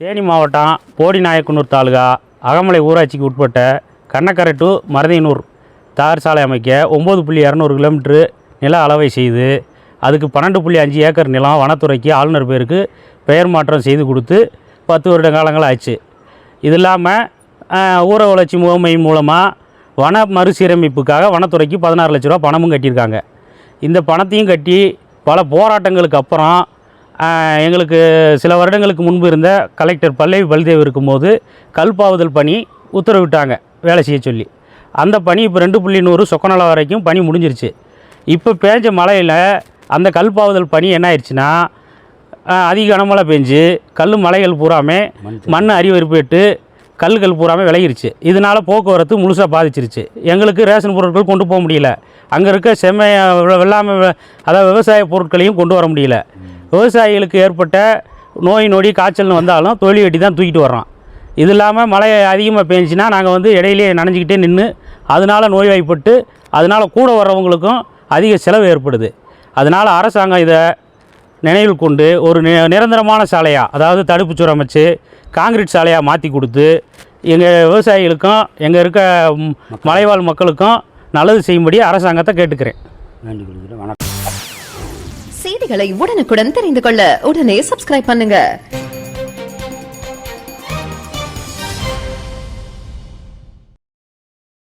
தேனி மாவட்டம் போடிநாயக்கனூர் தாலுகா அகமலை ஊராட்சிக்கு உட்பட்ட கண்ணக்கரை டு மருதையனூர் தார் சாலை அமைக்க 9.200 கிலோமீட்டரு நில அளவை செய்து அதுக்கு 12.5 ஏக்கர் நிலம் வனத்துறைக்கு ஆளுநர் பேருக்கு பெயர் மாற்றம் செய்து கொடுத்து 10 வருட காலங்கள் ஆச்சு. இது இல்லாமல் ஊர வளர்ச்சி முகமை மூலமாக வன மறுசீரமைப்புக்காக வனத்துறைக்கு 16 லட்ச ரூபா பணமும் கட்டியிருக்காங்க. இந்த பணத்தையும் கட்டி பல போராட்டங்களுக்கு அப்புறம் எங்களுக்கு சில வருடங்களுக்கு முன்பு இருந்த கலெக்டர் பல்லவி பல்தேவ் இருக்கும்போது கல்பாவுதல் பணி உத்தரவிட்டாங்க வேலை செய்ய சொல்லி. அந்த பணி இப்போ 2.100 சொக்கநலம் வரைக்கும் பணி முடிஞ்சிருச்சு. இப்போ பேஞ்ச மழையில் அந்த கல்பாவுதல் பணி என்ன ஆயிடுச்சுன்னா அதிக கனமழை பெஞ்சு மலைகள் பூராமே மண் அரிவறுப்பேட்டு கல்கள் பூராமே விளையிருச்சு. இதனால் போக்குவரத்து முழுசாக பாதிச்சிருச்சு. எங்களுக்கு ரேஷன் பொருட்கள் கொண்டு போக முடியல. அங்கே இருக்க வெள்ளாமை அதாவது விவசாய பொருட்களையும் கொண்டு வர முடியல. விவசாயிகளுக்கு ஏற்பட்ட நோய் நொடி காய்ச்சல்னு வந்தாலும் தொழில் வெட்டி தான் தூக்கிட்டு வர்றோம். இது இல்லாமல் மழை அதிகமாக பெஞ்சுன்னா நாங்கள் இடையிலே நனைஞ்சிக்கிட்டே நின்று அதனால் நோய்வாய்ப்பட்டு அதனால் கூட வர்றவங்களுக்கும் அதிக செலவு ஏற்படுது. அதனால் அரசாங்கம் இதை நினைவில் கொண்டு ஒரு நிரந்தரமான சாலையாக, அதாவது தடுப்பு சுவர் அமைச்சு காங்கிரீட் சாலையாக மாற்றி கொடுத்து எங்கள் விவசாயிகளுக்கும் எங்கள் இருக்க மலைவாழ் மக்களுக்கும் நல்லது செய்யும்படி அரசாங்கத்தை கேட்டுக்கிறேன். செய்திகளை உடனுக்குடன் தெரிந்து கொள்ள உடனே சப்ஸ்கிரைப் பண்ணுங்க.